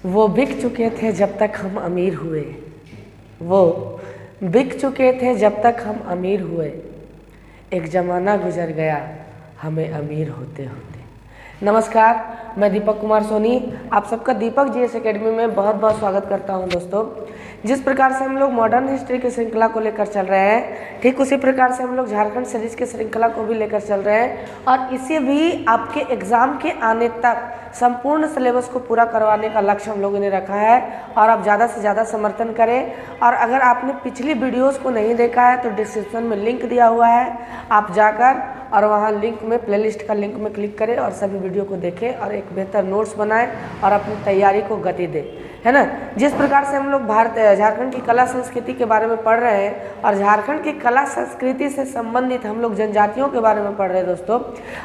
वो बिक चुके थे जब तक हम अमीर हुए, वो बिक चुके थे जब तक हम अमीर हुए, एक ज़माना गुजर गया हमें अमीर होते होते। नमस्कार, मैं दीपक कुमार सोनी आप सबका दीपक जीएस एकेडमी में बहुत बहुत स्वागत करता हूं। दोस्तों, जिस प्रकार से हम लोग मॉडर्न हिस्ट्री की श्रृंखला को लेकर चल रहे हैं, ठीक उसी प्रकार से हम लोग झारखंड सीरीज की श्रृंखला को भी लेकर चल रहे हैं और इसे भी आपके एग्ज़ाम के आने तक संपूर्ण सिलेबस को पूरा करवाने का लक्ष्य हम लोगों ने रखा है। और आप ज़्यादा से ज़्यादा समर्थन करें। और अगर आपने पिछली वीडियोस को नहीं देखा है तो डिस्क्रिप्शन में लिंक दिया हुआ है, आप जाकर और वहाँ लिंक में प्लेलिस्ट का लिंक में क्लिक करें और सभी वीडियो को देखें और एक बेहतर नोट्स बनाएं और अपनी तैयारी को गति दें, है ना। जिस प्रकार से हम लोग झारखंड की कला संस्कृति के बारे में पढ़ रहे हैं और झारखंड की कला संस्कृति से संबंधित हम लोग जनजातियों के बारे में पढ़ रहे हैं दोस्तों,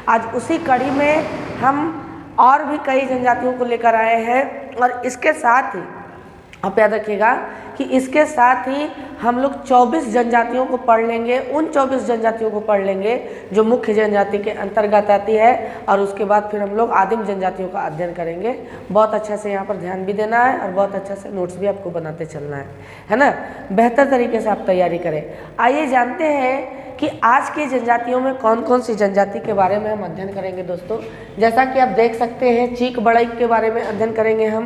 आज उसी कड़ी में हम और भी कई जनजातियों को लेकर आए हैं। और इसके साथ ही आप याद रखिएगा कि इसके साथ ही हम लोग 24 जनजातियों को पढ़ लेंगे, उन 24 जनजातियों को पढ़ लेंगे जो मुख्य जनजाति के अंतर्गत आती है। और उसके बाद फिर हम लोग आदिम जनजातियों का अध्ययन करेंगे। बहुत अच्छा से यहाँ पर ध्यान भी देना है और बहुत अच्छा से नोट्स भी आपको बनाते चलना है ना। बेहतर तरीके से आप तैयारी करें। आइए जानते हैं कि आज की जनजातियों में कौन कौन सी जनजाति के बारे में हम अध्ययन करेंगे। दोस्तों, जैसा कि आप देख सकते हैं, चीक बड़ईक के बारे में अध्ययन करेंगे हम,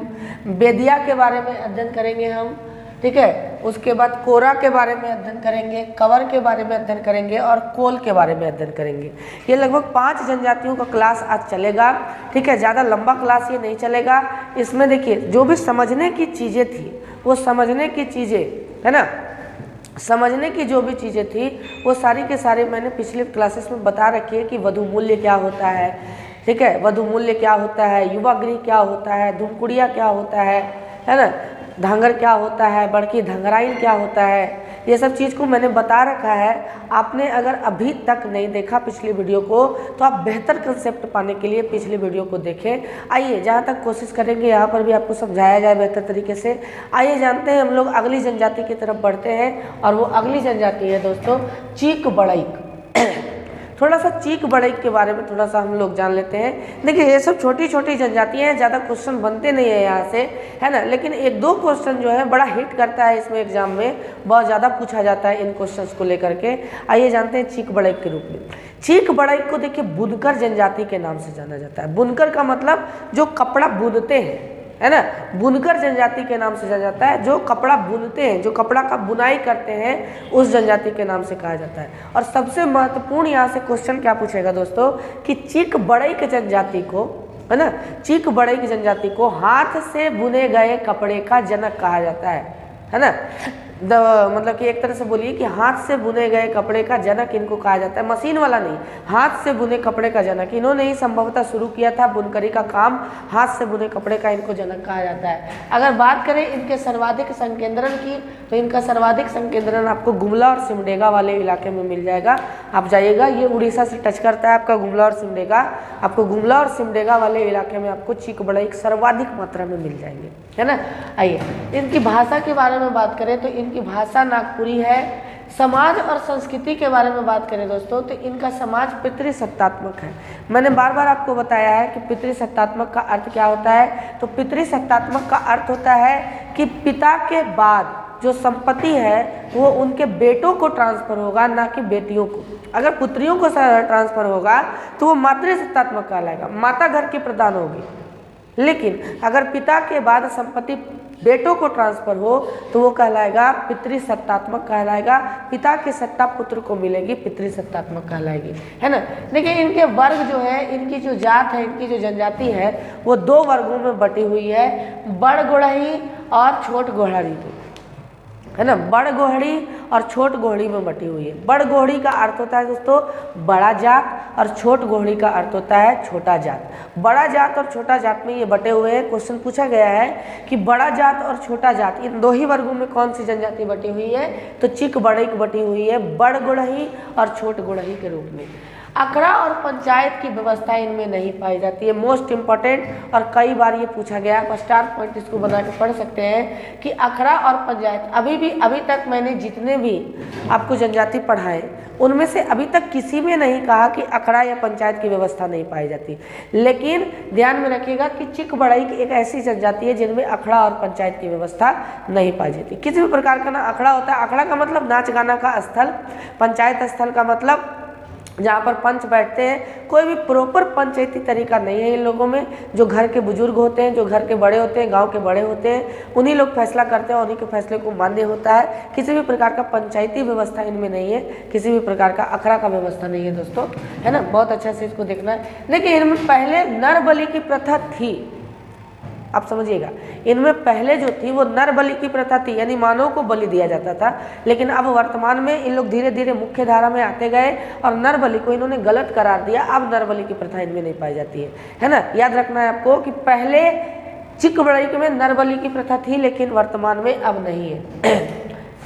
बेदिया के बारे में अध्ययन करेंगे हम, ठीक है। उसके बाद कोरा के बारे में अध्ययन करेंगे, कंवर के बारे में अध्ययन करेंगे और कोल के बारे में अध्ययन करेंगे। ये लगभग 5 जनजातियों का क्लास आज चलेगा, ठीक है। ज़्यादा लंबा क्लास ये नहीं चलेगा। इसमें देखिए जो भी समझने की चीज़ें थी, वो समझने की चीज़ें, है ना, समझने की जो भी चीज़ें थी वो सारी के सारी मैंने पिछले क्लासेस में बता रखी है कि वधु मूल्य क्या होता है, ठीक है। वधु मूल्य क्या होता है, युवा गृह क्या होता है, धुमकुड़िया क्या होता है ना, धांगर क्या होता है, बड़की धंगराइन क्या होता है, ये सब चीज़ को मैंने बता रखा है। आपने अगर अभी तक नहीं देखा पिछली वीडियो को तो आप बेहतर कंसेप्ट पाने के लिए पिछली वीडियो को देखें। आइए, जहाँ तक कोशिश करेंगे यहाँ पर भी आपको समझाया जाए बेहतर तरीके से। आइए जानते हैं हम लोग अगली जनजाति की तरफ बढ़ते हैं और वो अगली जनजाति है दोस्तों चीक बड़ईक। थोड़ा सा चीक बड़ईक के बारे में थोड़ा सा हम लोग जान लेते हैं। देखिए, ये सब छोटी छोटी जनजातियाँ हैं, ज़्यादा क्वेश्चन बनते नहीं है यहाँ से, है ना। लेकिन एक दो क्वेश्चन जो है बड़ा हिट करता है इसमें, एग्जाम में बहुत ज़्यादा पूछा जाता है इन क्वेश्चंस को लेकर के। आइए जानते हैं चीक बड़ईक के रूप में। चीक बड़ईक को देखिए बुनकर जनजाति के नाम से जाना जाता है। बुनकर का मतलब जो कपड़ा बुनते हैं, है ना। बुनकर जनजाति के नाम से जाना जाता है, जो कपड़ा बुनते हैं, जो कपड़ा का बुनाई करते हैं, उस जनजाति के नाम से कहा जाता है। और सबसे महत्वपूर्ण यहाँ से क्वेश्चन क्या पूछेगा दोस्तों कि चीक बड़ईक जनजाति को, है ना, चीक बड़ईक जनजाति को हाथ से बुने गए कपड़े का जनक कहा जाता है ना। मतलब कि एक तरह से बोलिए कि हाथ से बुने गए कपड़े का जनक इनको कहा जाता है, मशीन वाला नहीं, हाथ से बुने कपड़े का जनक। इन्होंने ही संभवतः शुरू किया था बुनकरी का काम, हाथ से बुने कपड़े का इनको जनक कहा जाता है। अगर बात करें इनके सर्वाधिक संकेंद्रण की तो इनका सर्वाधिक संकेंद्रण आपको गुमला और सिमडेगा वाले इलाके में मिल जाएगा। आप जाइएगा, ये उड़ीसा से टच करता है आपका गुमला और सिमडेगा। आपको गुमला और सिमडेगा वाले इलाके में आपको चीक बड़ईक सर्वाधिक मात्रा में मिल जाएंगे, है ना। आइए इनकी भाषा के बारे में बात करें तो इनकी भाषा नागपुरी है। समाज और संस्कृति के बारे में बात करें दोस्तों तो इनका समाज पितृसत्तात्मक है। मैंने बार बार आपको बताया है कि पितृसत्तात्मक का अर्थ क्या होता है। तो पितृसत्तात्मक का अर्थ होता है कि पिता के बाद जो संपत्ति है वो उनके बेटों को ट्रांसफर होगा, ना कि बेटियों को। अगर पुत्रियों को ट्रांसफर होगा तो वो मातृसत्तात्मक कहलाएगा, माता घर की प्रधान होगी। लेकिन अगर पिता के बाद संपत्ति बेटों को ट्रांसफर हो तो वो कहलाएगा पितृसत्तात्मक कहलाएगा। पिता की सत्ता पुत्र को मिलेगी, पितृसत्तात्मक कहलाएगी, है ना। देखिए इनके वर्ग जो है, इनकी जो जात है, इनकी जो जनजाति है वो 2 वर्गों में बटी हुई है, बड़ गोढ़ी और छोट गोढ़ी, है ना। बड़ गोढ़ी और छोट गोढ़ी में बटी हुई है। बड़ गोढ़ी का अर्थ होता है दोस्तों बड़ा जात और छोट गोढ़ी का अर्थ होता है छोटा जात। बड़ा जात और छोटा जात में ये बटे हुए हैं। क्वेश्चन पूछा गया है कि बड़ा जात और छोटा जात इन 2 ही वर्गों में कौन सी जनजाति बटी हुई है। तो चीक बड़ईक बटी हुई है बड़ गोढ़ी और छोट गोढ़ी के रूप में। अखड़ा और पंचायत की व्यवस्था इनमें नहीं पाई जाती है। मोस्ट इम्पॉर्टेंट और कई बार ये पूछा गया, आप स्टार पॉइंट इसको बना के पढ़ सकते हैं कि अखड़ा और पंचायत अभी तक मैंने जितने भी आपको जनजाति पढ़ाए उनमें से अभी तक किसी में नहीं कहा कि अखड़ा या पंचायत की व्यवस्था नहीं पाई जाती। लेकिन ध्यान में रखिएगा कि चिक बढ़ई की एक ऐसी जनजाति है जिनमें अखड़ा और पंचायत की व्यवस्था नहीं पाई जाती। किसी भी प्रकार का ना अखड़ा होता है, अखड़ा का मतलब नाच गाना का स्थल, पंचायत स्थल का मतलब जहाँ पर पंच बैठते हैं। कोई भी प्रॉपर पंचायती तरीका नहीं है इन लोगों में। जो घर के बुजुर्ग होते हैं, जो घर के बड़े होते हैं, गांव के बड़े होते हैं, उन्हीं लोग फैसला करते हैं, उन्हीं के फैसले को मान्य होता है। किसी भी प्रकार का पंचायती व्यवस्था इनमें नहीं है, किसी भी प्रकार का अखड़ा का व्यवस्था नहीं है दोस्तों, है ना। बहुत अच्छा से इसको देखना है। लेकिन इनमें पहले नर बलि की प्रथा थी, आप समझिएगा। इनमें पहले जो थी वो नर बलि की प्रथा थी, यानी मानव को बलि दिया जाता था। लेकिन अब वर्तमान में इन लोग धीरे धीरे मुख्य धारा में आते गए और नर बलि को इन्होंने गलत करार दिया। अब नर बलि की प्रथा इनमें नहीं पाई जाती है ना। याद रखना है आपको कि पहले चिक बढ़ई में नर बलि की प्रथा थी, लेकिन वर्तमान में अब नहीं है।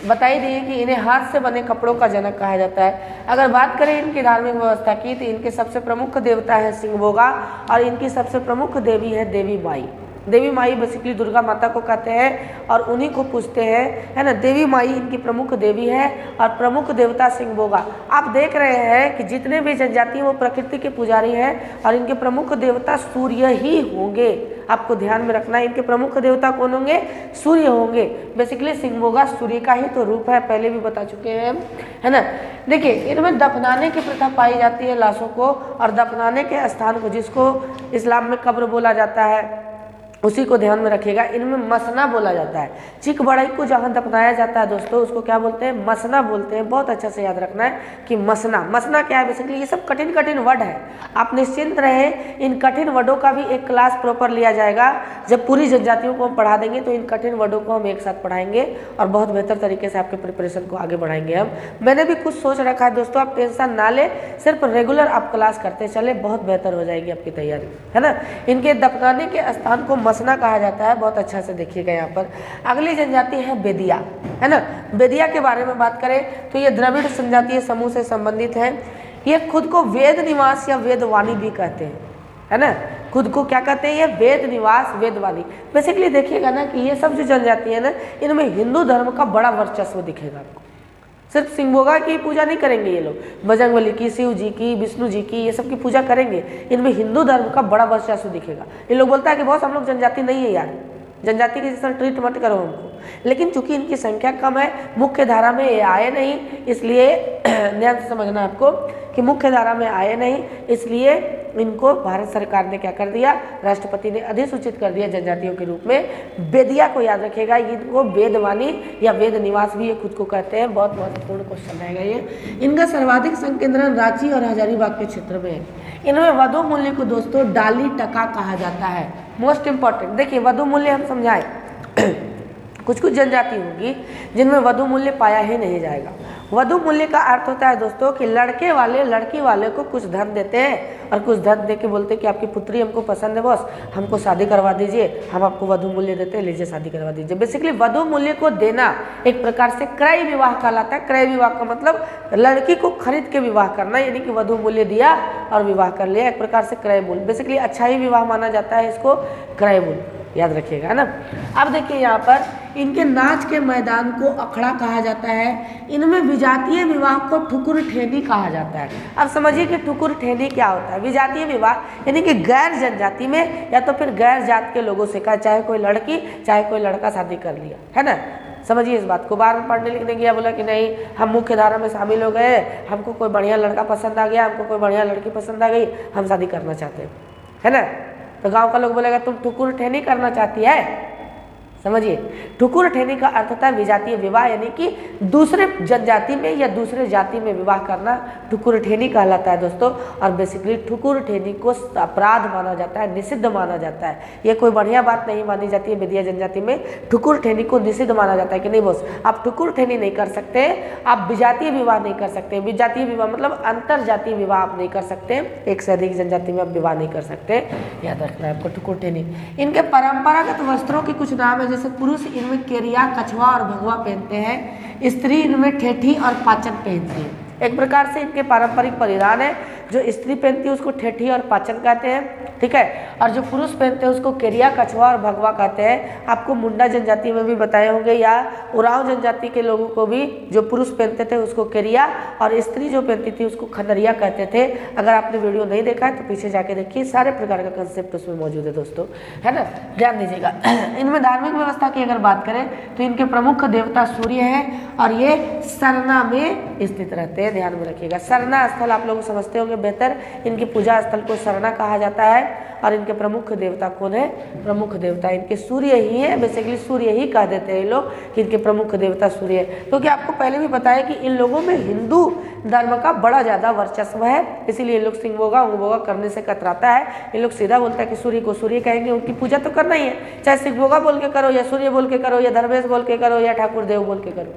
बताई दी कि इन्हें हाथ से बने कपड़ों का जनक कहा जाता है। अगर बात करें इनकी धार्मिक व्यवस्था की तो इनके सबसे प्रमुख देवता है सिंहभोगा और इनकी सबसे प्रमुख देवी है देवी माई। देवी माई बेसिकली दुर्गा माता को कहते हैं और उन्हीं को पूजते हैं, है ना। देवी माई इनकी प्रमुख देवी है और प्रमुख देवता सिंहभोगा। आप देख रहे हैं कि जितने भी जनजाति वो प्रकृति के पुजारी हैं और इनके प्रमुख देवता सूर्य ही होंगे। आपको ध्यान में रखना है, इनके प्रमुख देवता कौन होंगे? सूर्य होंगे। बेसिकली सिंहभोगा सूर्य का ही तो रूप है, पहले भी बता चुके हैं हम, है ना। देखिए इनमें दफनाने की प्रथा पाई जाती है लाशों को, और दफनाने के स्थान को, जिसको इस्लाम में कब्र बोला जाता है, उसी को ध्यान में रखिएगा। इनमें मसना बोला जाता है। चिक बढ़ई को जहाँ दफनाया जाता है दोस्तों, उसको क्या बोलते हैं? मसना बोलते हैं। बहुत अच्छा से याद रखना है कि मसना क्या है। बेसिकली ये सब कठिन कठिन वर्ड है, आप निश्चिंत रहे। इन कठिन वर्डों का भी एक क्लास प्रॉपर लिया जाएगा। जब पूरी जनजातियों को हम पढ़ा देंगे तो इन कठिन वर्डों को हम एक साथ पढ़ाएंगे और बहुत बेहतर तरीके से आपके प्रिपरेशन को आगे बढ़ाएंगे हम। मैंने भी कुछ सोच रखा है दोस्तों, आप टेंशन ना ले, सिर्फ रेगुलर आप क्लास करते चले, बहुत बेहतर हो जाएगी आपकी तैयारी, है ना। इनके दफनाने के स्थान को मसना कहा जाता है। बहुत अच्छा से देखिएगा यहाँ पर। अगली जनजाति है बेदिया, है ना। बेदिया के बारे में बात करें तो ये द्रविड़ जनजातीय समूह से संबंधित है। ये खुद को वेद निवास या वेदवाणी भी कहते हैं, है ना। खुद को क्या कहते हैं? ये वेद निवास वेदवाणी। बेसिकली देखिएगा ना कि ये सब जो जनजाति है ना, इनमें हिंदू धर्म का बड़ा वर्चस्व दिखेगा आपको। सिर्फ सिंहभोगा की पूजा नहीं करेंगे ये लोग, बजरंगबली की, शिव जी की, विष्णु जी की, ये सब की पूजा करेंगे। इनमें हिंदू धर्म का बड़ा वर्चस्व दिखेगा। ये लोग बोलता है कि बहुत हम लोग जनजाति नहीं है यार, जनजाति के जैसा ट्रीट मत करो हमको। लेकिन चूंकि इनकी संख्या कम है, मुख्य धारा में ये आए नहीं, इसलिए ध्यान से समझना आपको कि मुख्य धारा में आए नहीं, इसलिए इनको भारत सरकार ने क्या कर दिया? राष्ट्रपति ने अधिसूचित कर दिया जनजातियों के रूप में। बेदिया को याद रखेगा, इनको वेदवाणी या वेद निवास भी ये खुद को कहते हैं। बहुत महत्वपूर्ण क्वेश्चन रहेगा ये। इनका सर्वाधिक संकेंद्रण रांची और हजारीबाग के क्षेत्र में है। इनमें वधु मूल्य को दोस्तों डाली टका कहा जाता है। मोस्ट इंपॉर्टेंट देखिए, वधु मूल्य हम समझाएं। कुछ कुछ जनजाति होगी जिनमें वधु मूल्य पाया ही नहीं जाएगा। वधु मूल्य का अर्थ होता है दोस्तों कि लड़के वाले लड़की वाले को कुछ धन देते हैं और कुछ धन दे के बोलते हैं कि आपकी पुत्री हमको पसंद है बॉस, हमको शादी करवा दीजिए, हम आपको वधु मूल्य देते हैं, लीजिए शादी करवा दीजिए। बेसिकली वधु मूल्य को देना एक प्रकार से क्रय विवाह कहलाता है। क्रय विवाह का मतलब लड़की को खरीद के विवाह करना, यानी कि वधु मूल्य दिया और विवाह कर लिया, एक प्रकार से क्रय मूल्य। बेसिकली अच्छा ही विवाह माना जाता है इसको, क्रय मूल्य, याद रखिएगा, है ना। अब देखिए यहाँ पर इनके नाच के मैदान को अखड़ा कहा जाता है। इनमें विजातीय विवाह को ठुकुर ठेनी कहा जाता है। अब समझिए कि ठुकुर ठेनी क्या होता है। विजातीय विवाह यानी कि गैर जनजाति में या तो फिर गैर जात के लोगों से का, चाहे कोई लड़की चाहे कोई लड़का शादी कर लिया, है ना। समझिए इस बात को। बार में पढ़ने लिखने गया, बोला कि नहीं हम मुख्य धारा में शामिल हो गए, हमको कोई बढ़िया लड़का पसंद आ गया, हमको कोई बढ़िया लड़की पसंद आ गई, हम शादी करना चाहते हैं, है ना। तो गांव का लोग बोलेगा तुम ठुकुर ठेनी करना चाहती है। समझिए, ठुकुर ठेनी का अर्थ होता है विजातीय विवाह, यानी कि दूसरे जनजाति में या दूसरे जाति में विवाह करना ठुकुर ठेनी कहलाता है दोस्तों। और बेसिकली ठुकुर ठेनी को अपराध माना जाता है, निषिद्ध माना जाता है। ये कोई बढ़िया बात नहीं मानी जाती है। बेदिया जनजाति में ठुकुर ठेनी को निषिद्ध माना जाता है कि नहीं बॉस, आप ठुकुर ठेनी नहीं कर सकते, आप विजातीय विवाह नहीं कर सकते। विजातीय विवाह मतलब अंतर जातीय विवाह आप नहीं कर सकते, एक से अधिक जनजाति में आप विवाह नहीं कर सकते, याद रखना है आपको ठुकुर ठेनी। इनके परंपरागत वस्त्रों के कुछ नाम है, जैसे पुरुष इनमें केरिया, कछुआ और भगवा पहनते हैं। स्त्री इनमें ठेठी और पाचन पहनती है। एक प्रकार से इनके पारंपरिक परिधान है जो स्त्री पहनती है उसको ठेठी और पाचन कहते हैं, ठीक है। और जो पुरुष पहनते हैं उसको केरिया, कछवा और भगवा कहते हैं। आपको मुंडा जनजाति में भी बताए होंगे, या उरांव जनजाति के लोगों को भी जो पुरुष पहनते थे उसको केरिया और स्त्री जो पहनती थी उसको खनरिया कहते थे। अगर आपने वीडियो नहीं देखा है तो पीछे जाके देखिए, सारे प्रकार का कंसेप्ट उसमें मौजूद है दोस्तों, है ना, ध्यान दीजिएगा। इनमें धार्मिक व्यवस्था की अगर बात करें तो इनके प्रमुख देवता सूर्य है और ये सरना में स्थित रहते हैं, ध्यान में रखिएगा। सरना स्थल आप लोग समझते होंगे बेहतर, इनकी पूजा स्थल को सरना कहा जाता है। और इनके प्रमुख देवता कौन है? प्रमुख देवता इनके सूर्य ही है, बेसिकली सूर्य ही कह देते हैं लोग कि इनके प्रमुख देवता सूर्य है। क्योंकि आपको पहले भी बताया कि इन लोगों में हिंदू धर्म का बड़ा ज़्यादा वर्चस्व है, इसीलिए लोग सिंगभोगा उंगभोगा करने से कतराता है। ये लोग सीधा बोलता है कि सूर्य को सूर्य कहेंगे, उनकी पूजा तो करना ही है, चाहे सिंगभोगा बोल के करो या सूर्य बोल के करो या धर्मेश बोल के करो या ठाकुर देव बोल के करो,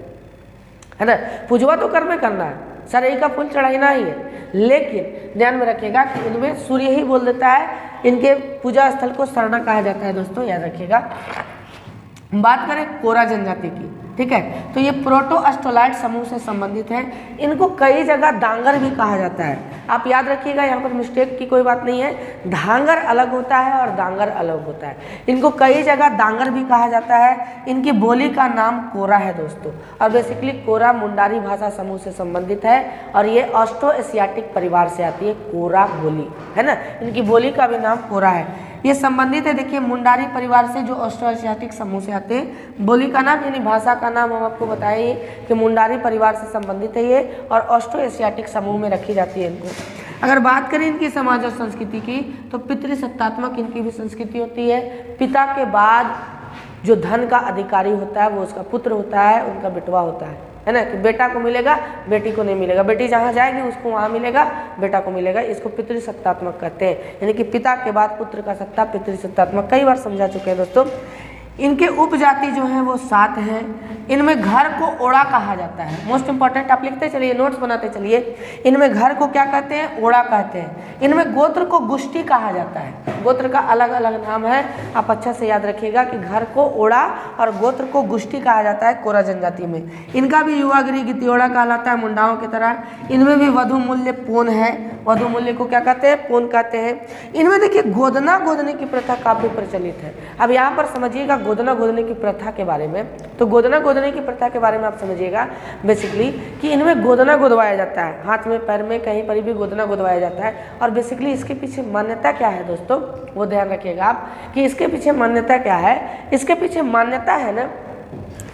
है ना, पूजवा तो कर्म करना है, सरई का फूल चढ़ाना ही है। लेकिन ध्यान में रखिएगा कि इनमें सूर्य ही बोल देता है, इनके पूजा स्थल को सरना कहा जाता है दोस्तों, याद रखिएगा। बात करें कोरा जनजाति की, ठीक है, तो ये प्रोटोअस्ट्रोलाइट समूह से संबंधित है। इनको कई जगह डांगर भी कहा जाता है। आप याद रखिएगा, यहाँ पर मिस्टेक की कोई बात नहीं है, धांगर अलग होता है और डांगर अलग होता है। इनको कई जगह डांगर भी कहा जाता है। इनकी बोली का नाम कोरा है दोस्तों, और बेसिकली कोरा मुंडारी भाषा समूह से संबंधित है और ये ऑस्ट्रो एशियाटिक परिवार से आती है, कोरा बोली, है ना, इनकी बोली का भी नाम कोरा है। ये संबंधित है, देखिए, मुंडारी परिवार से जो ऑस्ट्रो एशियाटिक समूह से आते हैं। बोली का नाम यानी भाषा का नाम हम आपको बताए कि मुंडारी परिवार से संबंधित है ये, और ऑस्ट्रो एशियाटिक समूह में रखी जाती है इनको। अगर बात करें इनकी समाज और संस्कृति की तो पितृसत्तात्मक इनकी भी संस्कृति होती है। पिता के बाद जो धन का अधिकारी होता है वो उसका पुत्र होता है, उनका बेटवा होता है ना, कि बेटा को मिलेगा बेटी को नहीं मिलेगा, बेटी जहाँ जाएगी उसको वहाँ मिलेगा, बेटा को मिलेगा। इसको पितृसत्तात्मक कहते हैं, यानी कि पिता के बाद पुत्र का सत्ता पितृसत्तात्मक, कई बार समझा चुके हैं दोस्तों। इनके उपजाति जो हैं वो 7 हैं। इनमें घर को ओड़ा कहा जाता है, मोस्ट इंपॉर्टेंट, आप लिखते चलिए, नोट्स बनाते चलिए। इनमें घर को क्या कहते हैं? ओड़ा कहते हैं। इनमें गोत्र को गुष्टी कहा जाता है, गोत्र का अलग अलग नाम है, आप अच्छा से याद रखिएगा कि घर को ओड़ा और गोत्र को गुष्टी कहा जाता है कोरा जनजाति में। इनका भी युवागिरी गितियोड़ा कहलाता है, मुंडाओं की तरह। इनमें भी वधु मूल्य पोन है, वधु मूल्य को क्या कहते हैं? पोन कहते हैं। इनमें देखिए गोदना गोदने की प्रथा काफ़ी प्रचलित है। अब यहाँ पर समझिएगा गोदना गोदने की प्रथा के बारे में, तो गोदना गोदने की प्रथा के बारे में आप समझिएगा बेसिकली कि इनमें गोदना गोदवाया जाता है, हाथ में पैर में कहीं पर भी गोदना गोदवाया जाता है। और बेसिकली इसके पीछे मान्यता क्या है दोस्तों, वो ध्यान रखिएगा आप कि इसके पीछे मान्यता क्या है। इसके पीछे मान्यता है ना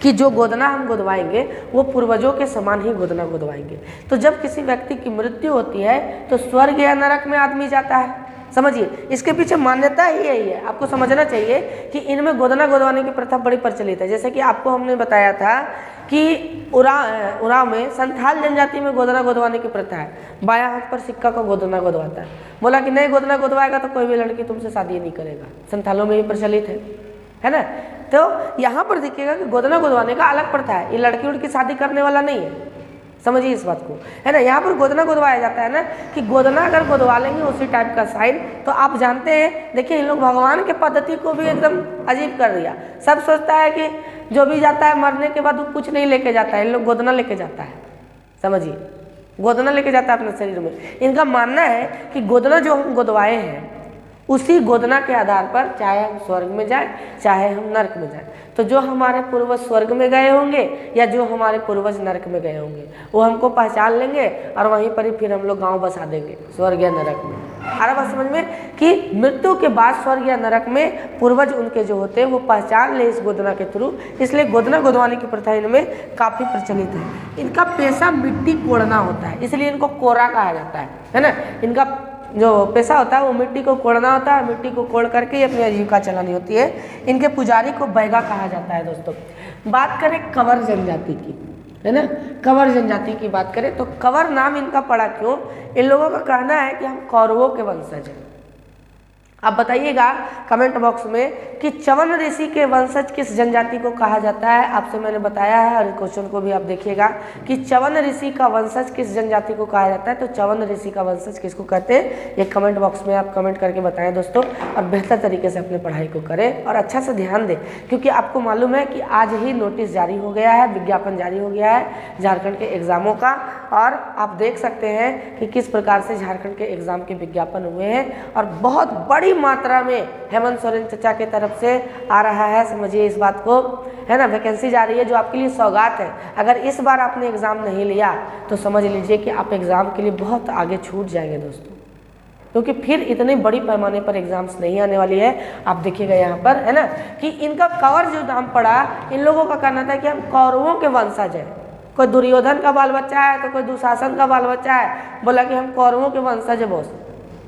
कि जो गोदना हम गोदवाएंगे वो पूर्वजों के समान ही गोदना गोदवाएंगे। तो जब किसी व्यक्ति की मृत्यु होती है तो स्वर्ग या नरक में आदमी जाता है, समझिए, इसके पीछे मान्यता ही यही है। आपको समझना चाहिए कि इनमें गोदना गोदवाने की प्रथा बड़ी प्रचलित है। जैसे कि आपको हमने बताया था कि उराव में संथाल जनजाति में गोदना गोदवाने की प्रथा है, बायां हाथ पर सिक्का को गोदना गोदवाता है। बोला कि नहीं गोदना गोदवाएगा तो कोई भी लड़की तुमसे शादी नहीं करेगा, संथालों में ही प्रचलित है ना। तो यहाँ पर देखिएगा कि गोदना गोदवाने का अलग प्रथा है, ये लड़की उड़की शादी करने वाला नहीं है, समझिए इस बात को, है ना। यहाँ पर गोदना गोदवाया जाता है ना कि गोदना अगर गोदवा लेंगे उसी टाइप का साइन, तो आप जानते हैं, देखिए इन लोग भगवान के पद्धति को भी एकदम अजीब कर दिया। सब सोचता है कि जो भी जाता है मरने के बाद वो कुछ नहीं लेके जाता है, इन लोग गोदना लेके जाता है, समझिए, गोदना लेके जाता है अपने शरीर में। इनका मानना है कि गोदना जो हम गोदवाए हैं उसी गोदना के आधार पर चाहे हम स्वर्ग में जाएं चाहे हम नरक में जाएं, तो जो हमारे पूर्वज स्वर्ग में गए होंगे या जो हमारे पूर्वज नरक में गए होंगे वो हमको पहचान लेंगे और वहीं पर ही फिर हम लोग गांव बसा देंगे, स्वर्ग या नरक में। आ रहा बात समझ में कि मृत्यु के बाद स्वर्ग या नरक में पूर्वज उनके जो होते हैं वो पहचान ले इस गोदना के थ्रू, इसलिए गोदना गोदवाने की प्रथा इनमें काफ़ी प्रचलित है। इनका पेशा मिट्टी कोड़ना होता है, इसलिए इनको कोरा कहा जाता है ना। इनका जो पेशा होता है वो मिट्टी को कोड़ना होता है, मिट्टी को कोड़ करके अपनी आजीविका चलानी होती है। इनके पुजारी को बैगा कहा जाता है दोस्तों। बात करें कंवर जनजाति की, है ना, कंवर जनजाति की बात करें तो कंवर नाम इनका पड़ा क्यों? इन लोगों का कहना है कि हम कौरवों के वंशज हैं। आप बताइएगा कमेंट बॉक्स में कि च्यवन ऋषि के वंशज किस जनजाति को कहा जाता है। आपसे मैंने बताया है और क्वेश्चन को भी आप देखिएगा कि च्यवन ऋषि का वंशज किस जनजाति को कहा जाता है। तो च्यवन ऋषि का वंशज किसको कहते हैं, ये कमेंट बॉक्स में आप कमेंट करके बताएं दोस्तों, और बेहतर तरीके से अपने पढ़ाई को करें और अच्छा से ध्यान दें, क्योंकि आपको मालूम है कि आज ही नोटिस जारी हो गया है, विज्ञापन जारी हो गया है झारखंड के एग्जामों का, और आप देख सकते हैं कि किस प्रकार से झारखंड के एग्जाम के विज्ञापन हुए हैं और बहुत बड़ी मात्रा में हेमंत सोरेन चचा की तरफ से आ रहा है। समझिए इस बात को, है ना, वैकेंसी जा रही है जो आपके लिए सौगात है। अगर इस बार आपने एग्ज़ाम नहीं लिया तो समझ लीजिए कि आप एग्ज़ाम के लिए बहुत आगे छूट जाएंगे दोस्तों, क्योंकि फिर इतने बड़ी पैमाने पर एग्जाम्स नहीं आने वाली है। आप देखिएगा यहाँ पर, है ना, कि इनका कवर जो नाम पड़ा, इन लोगों का कहना था कि हम कौरवों के वंशज हैं। कोई दुर्योधन का बाल बच्चा है तो कोई दुशासन का बाल बच्चा है, बोला कि हम कौरवों के वंशज है, बॉस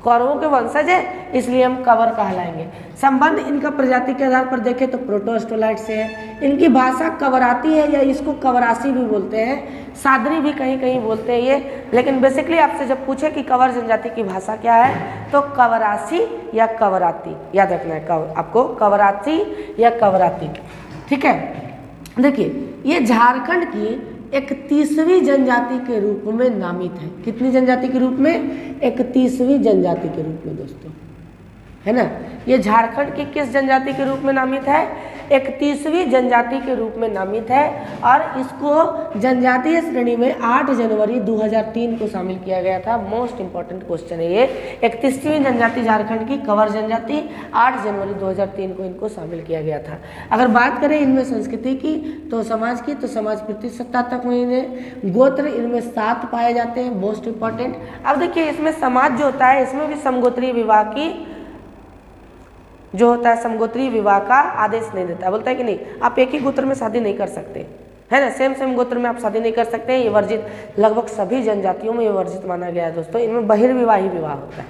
कौरवों के वंशज है इसलिए हम कवर कहलाएंगे। संबंध इनका प्रजाति के आधार पर देखें तो प्रोटोस्टोलाइट से है। इनकी भाषा कवराती है या इसको कवरासी भी बोलते हैं, सादरी भी कहीं कहीं बोलते हैं ये, लेकिन बेसिकली आपसे जब पूछे कि कवर जनजाति की भाषा क्या है तो कवरासी या कवराती याद रखना है, आपको कवराती या कवराती, ठीक है। देखिए ये झारखंड की 31वीं जनजाति के रूप में नामित है। कितनी जनजाति के रूप में? 31वीं जनजाति के रूप में दोस्तों, है ना। ये झारखंड की किस जनजाति के रूप में नामित है? 31वीं जनजाति के रूप में नामित है, और इसको जनजातीय श्रेणी में 8 जनवरी 2003 को शामिल किया गया था। मोस्ट इंपॉर्टेंट क्वेश्चन है ये। 31वीं जनजाति झारखंड की कवर जनजाति 8 जनवरी 2003 को इनको शामिल किया गया था। अगर बात करें इनमें संस्कृति की तो समाज की, तो समाज प्रतिशतात्मक में गोत्र इनमें 7 पाए जाते हैं, मोस्ट इंपॉर्टेंट। अब देखिए इसमें समाज जो होता है इसमें भी समगोत्रीय विवाह की जो होता है समगोत्रीय विवाह का आदेश नहीं देता है, बोलता है कि नहीं आप एक ही गोत्र में शादी नहीं कर सकते, है ना, सेम गोत्र में आप शादी नहीं कर सकते हैं। ये वर्जित, लगभग सभी जनजातियों में ये वर्जित माना गया है दोस्तों। इनमें बहिर्विवाही विवाह होता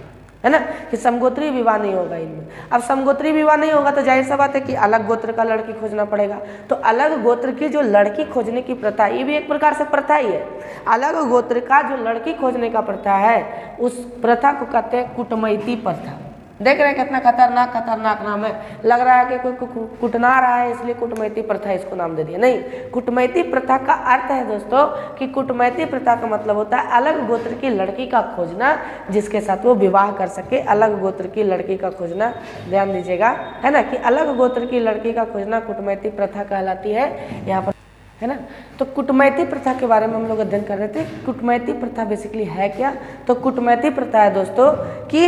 है ना, कि समगोत्रीय विवाह नहीं होगा इनमें। अब समगोत्रीय विवाह नहीं होगा तो जाहिर सा बात है कि अलग गोत्र का लड़की खोजना पड़ेगा। तो अलग गोत्र की जो लड़की खोजने की प्रथा, ये भी एक प्रकार से प्रथा ही है। अलग गोत्र का जो लड़की खोजने का प्रथा है उस प्रथा को कहते हैं कुटमैती प्रथा। देख रहे हैं कितना खतरनाक नाम है। लग रहा है कि कोई कुटना रहा है इसलिए कुटमैती प्रथा इसको नाम दे दिया, नहीं। कुटमैती प्रथा का अर्थ है दोस्तों कि कुटमैती प्रथा का मतलब होता है अलग गोत्र की लड़की का खोजना जिसके साथ वो विवाह कर सके। अलग गोत्र की लड़की का खोजना, ध्यान दीजिएगा, है ना, कि अलग गोत्र की लड़की का खोजना कुटमैती प्रथा कहलाती है यहाँ पर, है ना। तो कुटमैती प्रथा के बारे में हम लोग अध्ययन कर रहे थे। कुटमैती प्रथा बेसिकली है क्या? तो कुटमैती प्रथा है दोस्तों कि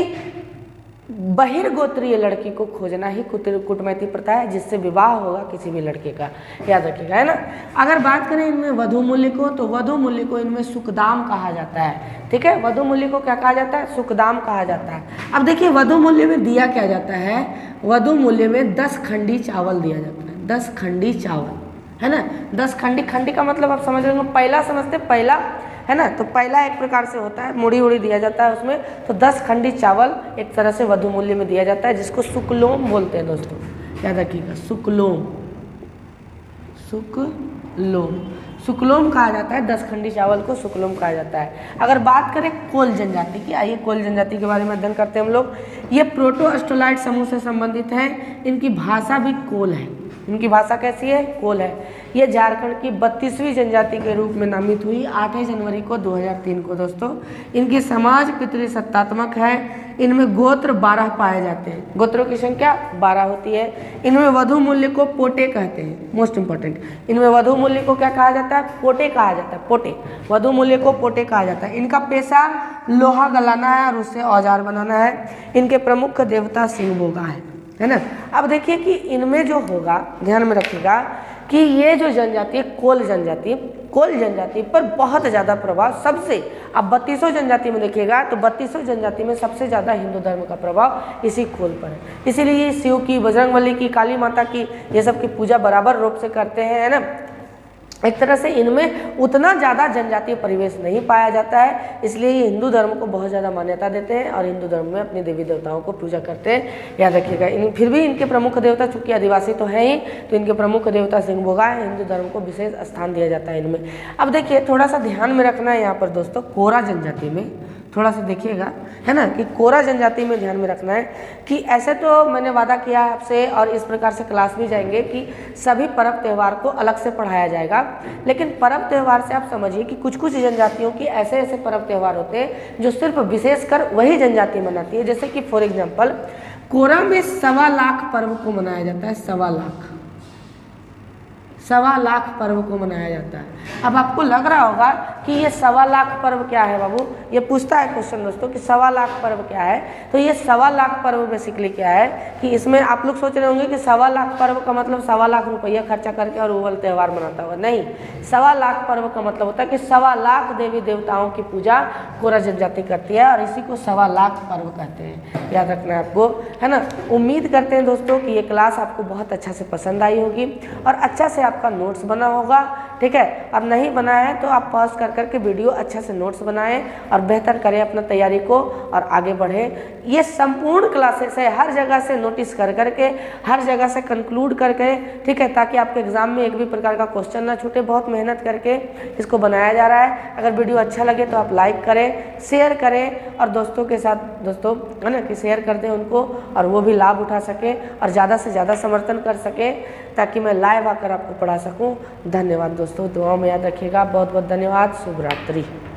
बहिर्गोत्रीय लड़की को खोजना ही कुटमैती प्रथा है, जिससे विवाह होगा किसी भी लड़के का, याद रखिएगा, है ना। अगर बात करें इनमें वधू मूल्य को, तो वधू मूल्य को इनमें सुकदाम कहा जाता है, ठीक है। वधू मूल्य को क्या कहा जाता है? सुकदाम कहा जाता है। अब देखिए वधू मूल्य में दिया क्या जाता है? वधू मूल्य में 10 खंडी चावल दिया जाता है, 10 खंडी चावल, है ना। 10 खंडी का मतलब आप समझ रहे हो, पहला समझते, पहला, है ना। तो पहला एक प्रकार से होता है, मुड़ी उड़ी दिया जाता है उसमें, तो 10 खंडी चावल एक तरह से वधू मूल्य में दिया जाता है, जिसको सुकलोम बोलते हैं दोस्तों, याद रखिएगा, सुकलोम, सुकलोम कहा जाता है। 10 खंडी चावल को सुकलोम कहा जाता है। अगर बात करें कोल जनजाति की, आइए कोल जनजाति के बारे में अध्ययन करते हैं हम लोग। ये प्रोटोस्टोलाइट समूह से संबंधित है। इनकी भाषा भी कोल है। इनकी भाषा कैसी है? कोल है। ये झारखंड की 32वीं जनजाति के रूप में नामित हुई 8 जनवरी को 2003 को दोस्तों। इनकी समाज पितृसत्तात्मक है। इनमें गोत्र 12 पाए जाते हैं, गोत्रों की संख्या 12 होती है। इनमें वधू मूल्य को पोटे कहते हैं, मोस्ट इंपॉर्टेंट। इनमें वधू मूल्य को क्या कहा जाता है? पोटे कहा जाता है, पोटे। वधू मूल्य को पोटे कहा जाता है। इनका पेशा लोहा गलाना है और उससे औजार बनाना है। इनके प्रमुख देवता सिंहभोगा है ना। अब देखिए कि इनमें जो होगा, ध्यान में रखिएगा कि ये जो जनजाति है कोल जनजाति पर बहुत ज़्यादा प्रभाव सबसे, अब 3200 जनजाति में देखिएगा तो 3200 जनजाति में सबसे ज़्यादा हिंदू धर्म का प्रभाव इसी कोल पर है। इसीलिए शिव की, बजरंगबली की, काली माता की, ये सब की पूजा बराबर रूप से करते हैं, है ना। एक तरह से इनमें उतना ज़्यादा जनजातीय परिवेश नहीं पाया जाता है, इसलिए ये हिंदू धर्म को बहुत ज़्यादा मान्यता देते हैं और हिंदू धर्म में अपने देवी देवताओं को पूजा करते हैं, याद रखिएगा। फिर भी इनके प्रमुख देवता, चूंकि आदिवासी तो है ही, तो इनके प्रमुख देवता सिंहभोगा है। हिंदू धर्म को विशेष स्थान दिया जाता है इनमें। अब देखिए थोड़ा सा ध्यान में रखना है यहाँ पर दोस्तों, कोरा जनजाति में थोड़ा सा देखिएगा, है ना, कि कोरा जनजाति में ध्यान में रखना है कि ऐसे तो मैंने वादा किया है आपसे और इस प्रकार से क्लास भी जाएंगे कि सभी पर्व त्यौहार को अलग से पढ़ाया जाएगा, लेकिन पर्व त्यौहार से आप समझिए कि कुछ कुछ जनजातियों की ऐसे ऐसे पर्व त्यौहार होते हैं जो सिर्फ विशेषकर वही जनजाति मनाती है। जैसे कि फॉर एग्जाम्पल कोरा में 1.25 लाख पर्व को मनाया जाता है, 1.25 लाख पर्व को मनाया जाता है। अब आपको लग रहा होगा कि ये 1.25 लाख पर्व क्या है बाबू, ये पूछता है क्वेश्चन दोस्तों कि 1.25 लाख पर्व क्या है। तो ये 1.25 लाख पर्व बेसिकली क्या है कि इसमें आप लोग सोच रहे होंगे कि 1.25 लाख पर्व का मतलब 1.25 लाख रुपया खर्चा करके और वो त्यौहार मनाता होगा, नहीं। 1.25 लाख पर्व का मतलब होता है कि 1.25 लाख देवी देवताओं की पूजा कोरा जनजाति करती है और इसी को 1.25 लाख पर्व कहते हैं, याद रखना है आपको, है ना। उम्मीद करते हैं दोस्तों कि ये क्लास आपको बहुत अच्छा से पसंद आई होगी और अच्छा से आपका नोट्स बना होगा, ठीक है। अब नहीं बना है तो आप पॉज कर करके वीडियो अच्छा से नोट्स बनाएं और बेहतर करें अपना तैयारी को और आगे बढ़ें। ये संपूर्ण क्लासेस है, हर जगह से नोटिस कर करके, हर जगह से कंक्लूड करके, ठीक है, ताकि आपके एग्जाम में एक भी प्रकार का क्वेश्चन ना छूटे। बहुत मेहनत करके इसको बनाया जा रहा है। अगर वीडियो अच्छा लगे तो आप लाइक करें, शेयर करें और दोस्तों के साथ, दोस्तों है ना, कि शेयर कर दें उनको और वो भी लाभ उठा सके और ज़्यादा से ज़्यादा समर्थन कर सके ताकि मैं लाइव आकर आपको पढ़ा सकूं। धन्यवाद दोस्तों, दुआओं में याद रखिएगा। बहुत बहुत धन्यवाद। शुभ रात्रि।